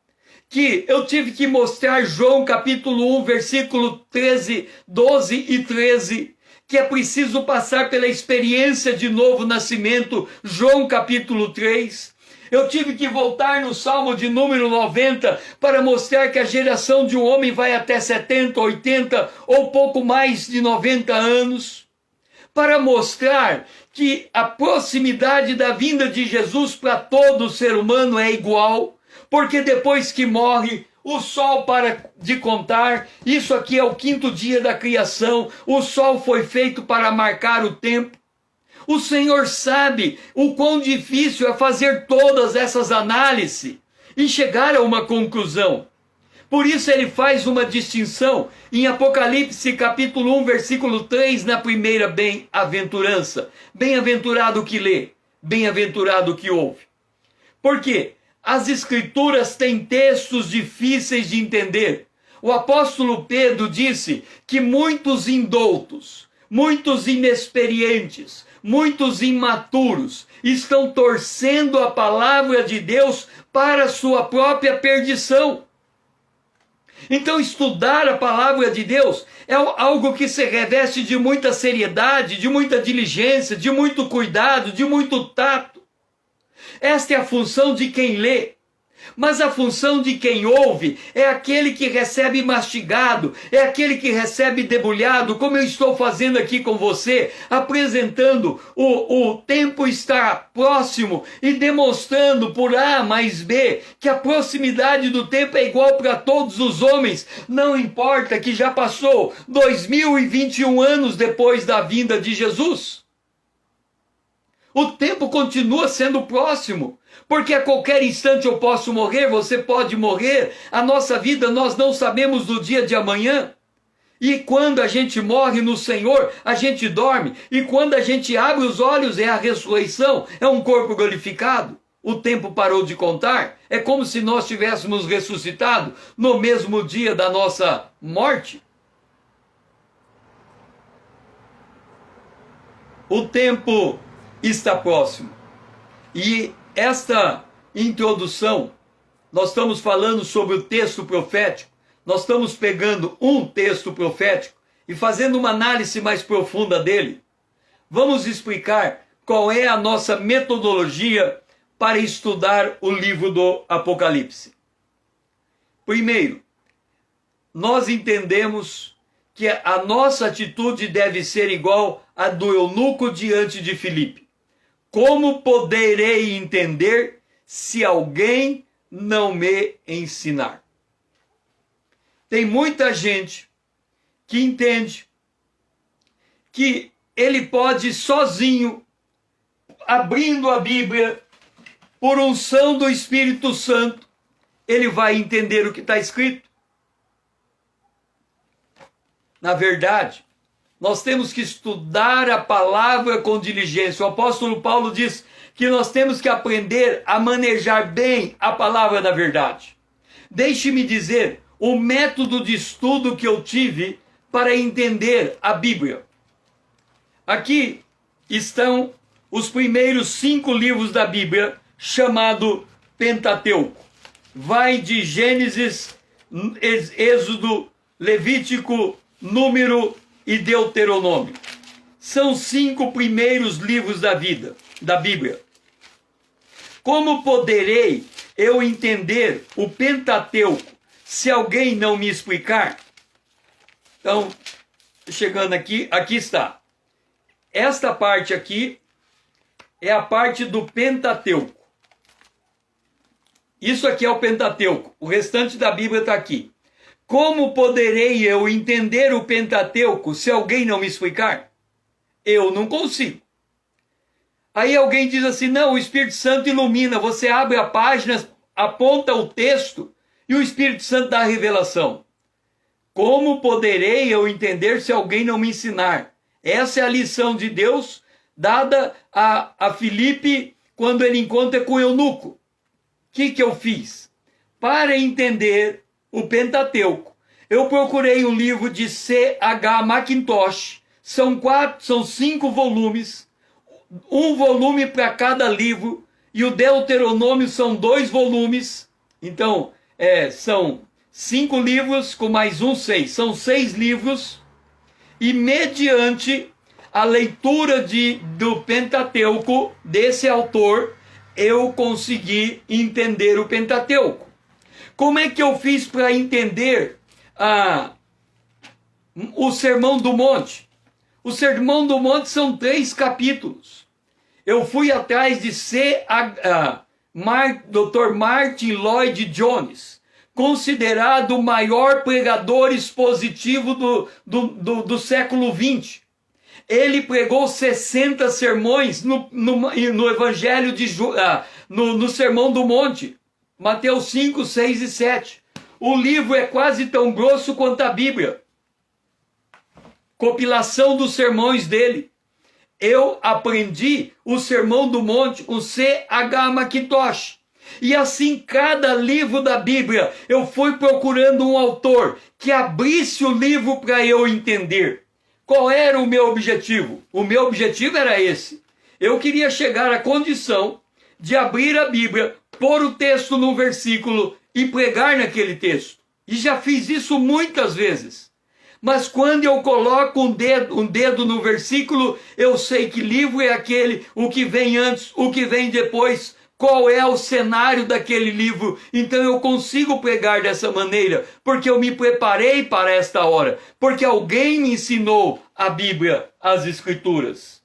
que eu tive que mostrar João capítulo 1, versículo 13, 12 e 13, que é preciso passar pela experiência de novo nascimento, João capítulo 3. Eu tive que voltar no Salmo de número 90 para mostrar que a geração de um homem vai até 70, 80 ou pouco mais de 90 anos. Para mostrar que a proximidade da vinda de Jesus para todo ser humano é igual. Porque depois que morre, o sol para de contar. Isso aqui é o 5º dia da criação. O sol foi feito para marcar o tempo. O Senhor sabe o quão difícil é fazer todas essas análises e chegar a uma conclusão. Por isso ele faz uma distinção em Apocalipse capítulo 1, versículo 3, na primeira bem-aventurança. Bem-aventurado o que lê, bem-aventurado o que ouve. Por quê? as Escrituras têm textos difíceis de entender. O apóstolo Pedro disse que muitos indoutos, muitos inexperientes, muitos imaturos estão torcendo a palavra de Deus para a sua própria perdição. Então, estudar a palavra de Deus é algo que se reveste de muita seriedade, de muita diligência, de muito cuidado, de muito tato. Esta é a função de quem lê. Mas a função de quem ouve é aquele que recebe mastigado, é aquele que recebe debulhado, como eu estou fazendo aqui com você, apresentando o tempo está próximo e demonstrando por A mais B que a proximidade do tempo é igual para todos os homens. Não importa que já passou 2021 anos depois da vinda de Jesus. O tempo continua sendo próximo, porque a qualquer instante eu posso morrer, você pode morrer. A nossa vida nós não sabemos do dia de amanhã. E quando a gente morre no Senhor, a gente dorme. E quando a gente abre os olhos, é a ressurreição, é um corpo glorificado. O tempo parou de contar. É como se nós tivéssemos ressuscitado no mesmo dia da nossa morte. O tempo está próximo. E esta introdução, nós estamos falando sobre o texto profético, nós estamos pegando um texto profético e fazendo uma análise mais profunda dele. Vamos explicar qual é a nossa metodologia para estudar o livro do Apocalipse. Primeiro, nós entendemos que a nossa atitude deve ser igual à do eunuco diante de Filipe. Como poderei entender se alguém não me ensinar? Tem muita gente que entende que ele pode sozinho, abrindo a Bíblia, por unção do Espírito Santo, ele vai entender o que está escrito. Na verdade, nós temos que estudar a palavra com diligência. O apóstolo Paulo diz que nós temos que aprender a manejar bem a palavra da verdade. Deixe-me dizer o método de estudo que eu tive para entender a Bíblia. Aqui estão os primeiros 5 livros da Bíblia, chamado Pentateuco. Vai de Gênesis, Êxodo, Levítico, Número e Deuteronômio. São 5 primeiros livros da Bíblia. Como poderei eu entender o Pentateuco se alguém não me explicar? Então, chegando aqui está. Esta parte aqui é a parte do Pentateuco. Isso aqui é o Pentateuco. O restante da Bíblia está aqui. Como poderei eu entender o Pentateuco se alguém não me explicar? Eu não consigo. Aí alguém diz assim, não, o Espírito Santo ilumina. Você abre a página, aponta o texto e o Espírito Santo dá a revelação. Como poderei eu entender se alguém não me ensinar? Essa é a lição de Deus dada a Filipe quando ele encontra com o eunuco. O que eu fiz? Para entender o Pentateuco, eu procurei um livro de C.H. Mackintosh. São 5 volumes, um volume para cada livro, e o Deuteronômio são 2 volumes. Então, são 5 livros com mais 6. São 6 livros, e mediante a leitura do Pentateuco desse autor, eu consegui entender o Pentateuco. Como é que eu fiz para entender o Sermão do Monte? O Sermão do Monte são 3 capítulos. Eu fui atrás de Dr. Martin Lloyd Jones, considerado o maior pregador expositivo do século XX. Ele pregou 60 sermões no Evangelho no Sermão do Monte. Mateus 5, 6 e 7. O livro é quase tão grosso quanto a Bíblia. Compilação dos sermões dele. Eu aprendi o Sermão do Monte com C.H. Mackintosh. E assim, cada livro da Bíblia, eu fui procurando um autor que abrisse o livro para eu entender. Qual era o meu objetivo? O meu objetivo era esse. Eu queria chegar à condição de abrir a Bíblia, pôr o texto no versículo e pregar naquele texto. E já fiz isso muitas vezes. Mas quando eu coloco um dedo no versículo, eu sei que livro é aquele, o que vem antes, o que vem depois, qual é o cenário daquele livro. Então eu consigo pregar dessa maneira, porque eu me preparei para esta hora, porque alguém me ensinou a Bíblia, as Escrituras.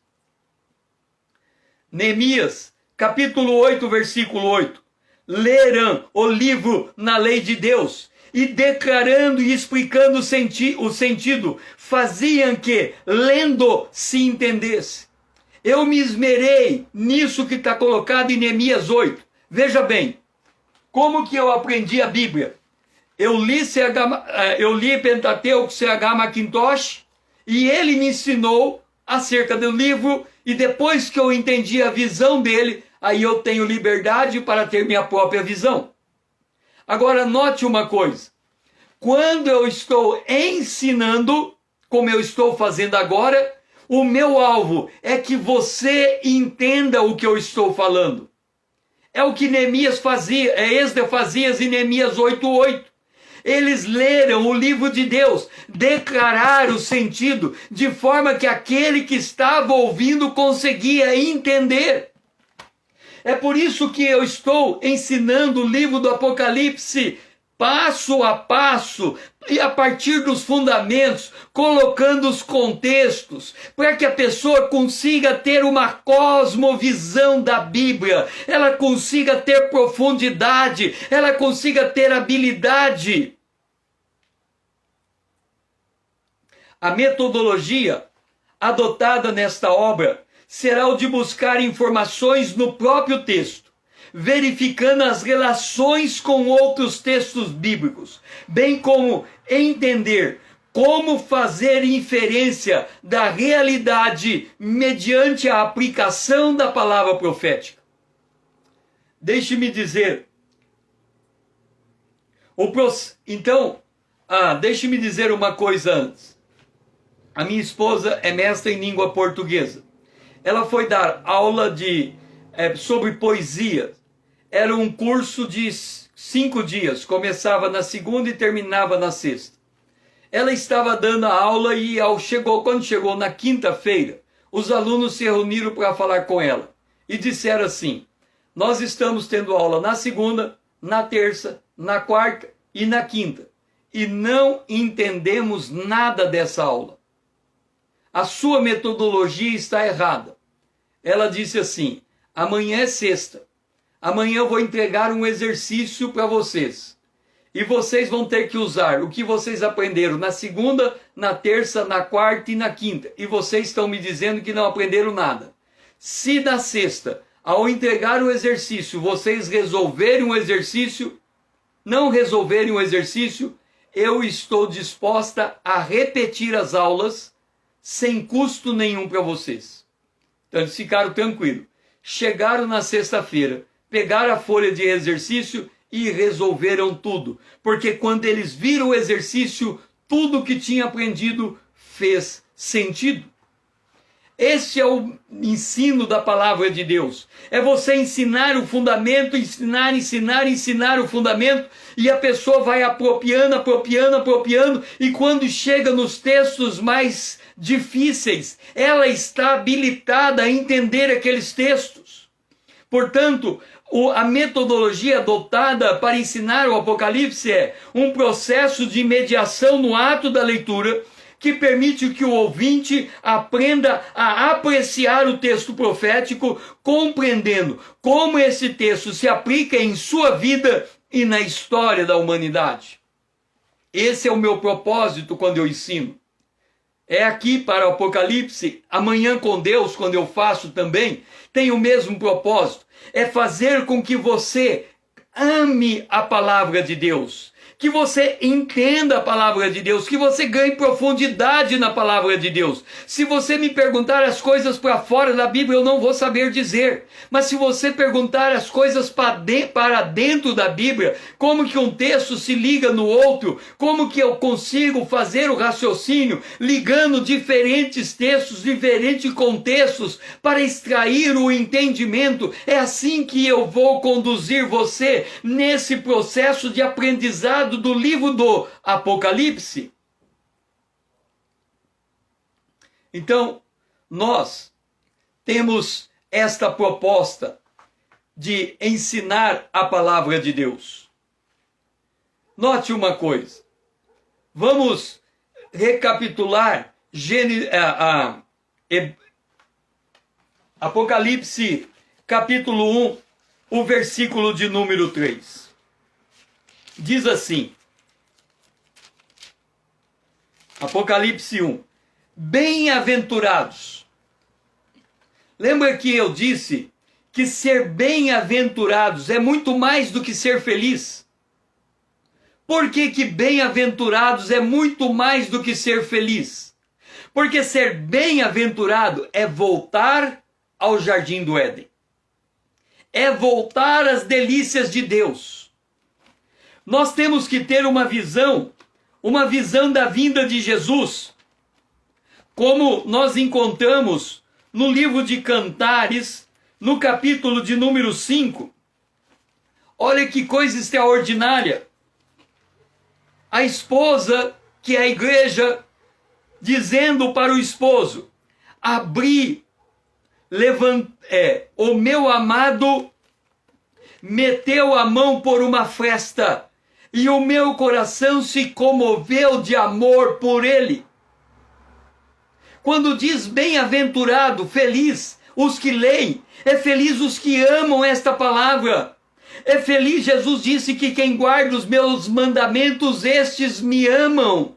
Neemias, capítulo 8, versículo 8. Lerão o livro na lei de Deus, e declarando e explicando o sentido, faziam que, lendo, se entendesse. Eu me esmerei nisso que está colocado em Neemias 8. Veja bem, como que eu aprendi a Bíblia? Eu li Pentateuco C.H. Mackintosh, e ele me ensinou acerca do livro, e depois que eu entendi a visão dele, aí eu tenho liberdade para ter minha própria visão. Agora, note uma coisa. Quando eu estou ensinando, como eu estou fazendo agora, o meu alvo é que você entenda o que eu estou falando. É o que Neemias fazia, Esdras fazia em Neemias 8:8. Eles leram o livro de Deus, declararam o sentido, de forma que aquele que estava ouvindo conseguia entender. É por isso que eu estou ensinando o livro do Apocalipse, passo a passo, e a partir dos fundamentos, colocando os contextos, para que a pessoa consiga ter uma cosmovisão da Bíblia, ela consiga ter profundidade, ela consiga ter habilidade. A metodologia adotada nesta obra será o de buscar informações no próprio texto, verificando as relações com outros textos bíblicos, bem como entender como fazer inferência da realidade mediante a aplicação da palavra profética. Deixe-me dizer, deixe-me dizer uma coisa antes. A minha esposa é mestra em língua portuguesa. Ela foi dar aula sobre poesia. Era um curso de 5 dias, começava na segunda e terminava na sexta. Ela estava dando a aula e quando chegou na quinta-feira, os alunos se reuniram para falar com ela e disseram assim: nós estamos tendo aula na segunda, na terça, na quarta e na quinta, e não entendemos nada dessa aula. A sua metodologia está errada. Ela disse assim: amanhã é sexta. Amanhã eu vou entregar um exercício para vocês. E vocês vão ter que usar o que vocês aprenderam na segunda, na terça, na quarta e na quinta. E vocês estão me dizendo que não aprenderam nada. Se na sexta, ao entregar o exercício, vocês resolverem um exercício, não resolverem um exercício, eu estou disposta a repetir as aulas sem custo nenhum para vocês. Então eles ficaram tranquilos. Chegaram na sexta-feira, pegaram a folha de exercício e resolveram tudo. Porque quando eles viram o exercício, tudo que tinha aprendido fez sentido. Esse é o ensino da palavra de Deus. É você ensinar o fundamento, ensinar o fundamento, e a pessoa vai apropriando, e quando chega nos textos mais difíceis, ela está habilitada a entender aqueles textos. Portanto, a metodologia adotada para ensinar o Apocalipse é um processo de mediação no ato da leitura, que permite que o ouvinte aprenda a apreciar o texto profético, compreendendo como esse texto se aplica em sua vida e na história da humanidade. Esse é o meu propósito quando eu ensino. É aqui para o Apocalipse, amanhã com Deus, quando eu faço também, tem o mesmo propósito. É fazer com que você ame a palavra de Deus, que você entenda a palavra de Deus, que você ganhe profundidade na palavra de Deus. Se você me perguntar as coisas para fora da Bíblia, eu não vou saber dizer. Mas se você perguntar as coisas para dentro da Bíblia, como que um texto se liga no outro, como que eu consigo fazer o raciocínio, ligando diferentes textos, diferentes contextos, para extrair o entendimento, é assim que eu vou conduzir você nesse processo de aprendizado do livro do Apocalipse. Então, nós temos esta proposta de ensinar a palavra de Deus. Note uma coisa. Vamos recapitular Apocalipse capítulo 1, o versículo de número 3. Diz assim, Apocalipse 1, bem-aventurados. Lembra que eu disse que ser bem-aventurados é muito mais do que ser feliz? Por que bem-aventurados é muito mais do que ser feliz? Porque ser bem-aventurado é voltar ao jardim do Éden. É voltar às delícias de Deus. Nós temos que ter uma visão da vinda de Jesus, como nós encontramos no livro de Cantares, no capítulo de número 5. Olha que coisa extraordinária. A esposa, que é a igreja, dizendo para o esposo, o meu amado meteu a mão por uma fresta, e o meu coração se comoveu de amor por ele. Quando diz bem-aventurado, feliz, os que leem, é feliz os que amam esta palavra. É feliz, Jesus disse que quem guarda os meus mandamentos, estes me amam.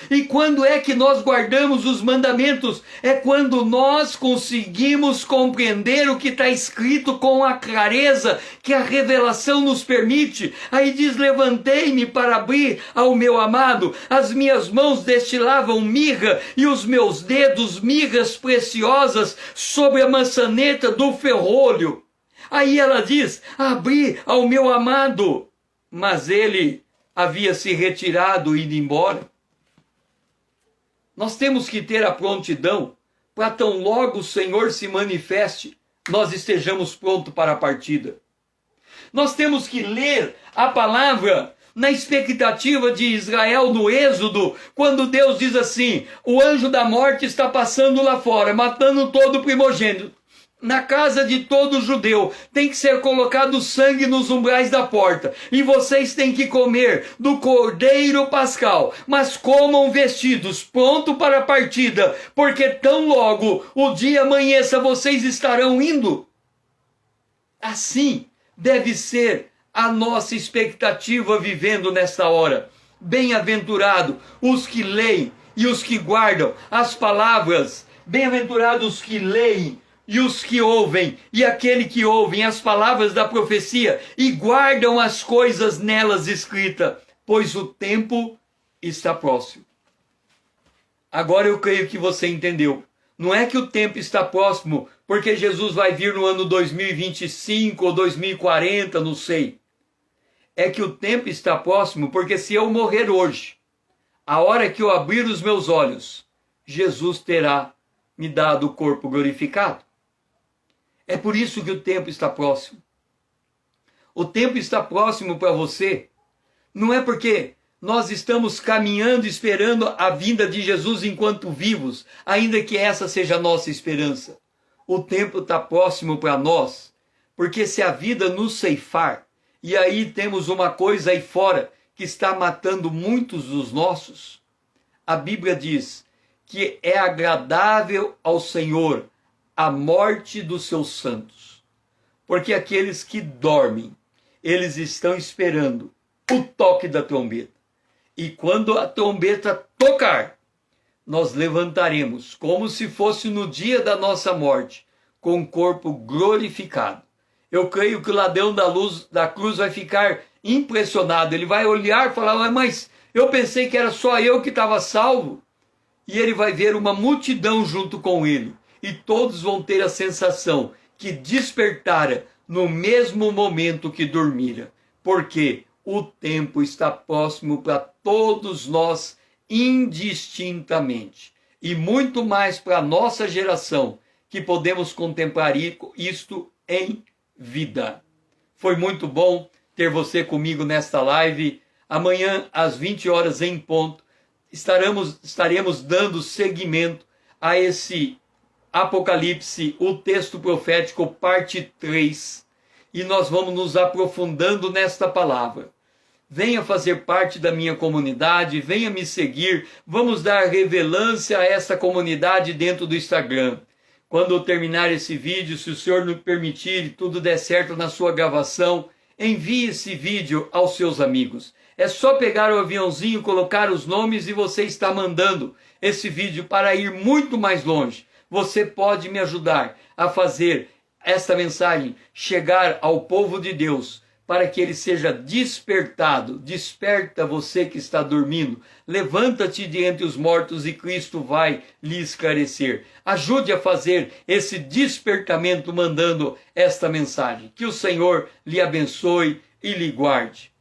E quando é que nós guardamos os mandamentos? É quando nós conseguimos compreender o que está escrito com a clareza que a revelação nos permite. Aí diz, levantei-me para abrir ao meu amado, as minhas mãos destilavam mirra e os meus dedos mirras preciosas sobre a maçaneta do ferrolho. Aí ela diz, abri ao meu amado, mas ele havia se retirado e ido embora. Nós temos que ter a prontidão para tão logo o Senhor se manifeste, nós estejamos prontos para a partida. Nós temos que ler a palavra na expectativa de Israel no Êxodo, quando Deus diz assim, o anjo da morte está passando lá fora, matando todo o primogênito. Na casa de todo judeu tem que ser colocado sangue nos umbrais da porta. E vocês têm que comer do cordeiro pascal. Mas comam vestidos, pronto para a partida. Porque tão logo o dia amanheça, vocês estarão indo. Assim deve ser a nossa expectativa vivendo nesta hora. Bem-aventurado os que leem e os que guardam as palavras. Bem-aventurados os que leem e os que ouvem, e aquele que ouvem as palavras da profecia e guardam as coisas nelas escritas, pois o tempo está próximo. Agora eu creio que você entendeu. Não é que o tempo está próximo porque Jesus vai vir no ano 2025 ou 2040, não sei. É que o tempo está próximo porque se eu morrer hoje, a hora que eu abrir os meus olhos, Jesus terá me dado o corpo glorificado. É por isso que o tempo está próximo. O tempo está próximo para você. Não é porque nós estamos caminhando, esperando a vinda de Jesus enquanto vivos, ainda que essa seja a nossa esperança. O tempo está próximo para nós, porque se a vida nos ceifar, e aí temos uma coisa aí fora que está matando muitos dos nossos, a Bíblia diz que é agradável ao Senhor a morte dos seus santos, porque aqueles que dormem, eles estão esperando o toque da trombeta, e quando a trombeta tocar, nós levantaremos, como se fosse no dia da nossa morte, com o corpo glorificado. Eu creio que o ladrão da cruz vai ficar impressionado. Ele vai olhar e falar, mas eu pensei que era só eu que estava salvo. E ele vai ver uma multidão junto com ele. E todos vão ter a sensação que despertara no mesmo momento que dormira. Porque o tempo está próximo para todos nós indistintamente. E muito mais para a nossa geração, que podemos contemplar isto em vida. Foi muito bom ter você comigo nesta live. Amanhã, às 20 horas em ponto, estaremos dando seguimento a esse Apocalipse, o texto profético, parte 3. E nós vamos nos aprofundando nesta palavra. Venha fazer parte da minha comunidade, venha me seguir, vamos dar relevância a essa comunidade dentro do Instagram. Quando eu terminar esse vídeo, se o Senhor me permitir e tudo der certo na sua gravação, envie esse vídeo aos seus amigos. É só pegar o aviãozinho, colocar os nomes e você está mandando esse vídeo para ir muito mais longe. Você pode me ajudar a fazer esta mensagem chegar ao povo de Deus, para que ele seja despertado. Desperta você que está dormindo. Levanta-te de entre os mortos e Cristo vai lhe esclarecer. Ajude a fazer esse despertamento mandando esta mensagem. Que o Senhor lhe abençoe e lhe guarde.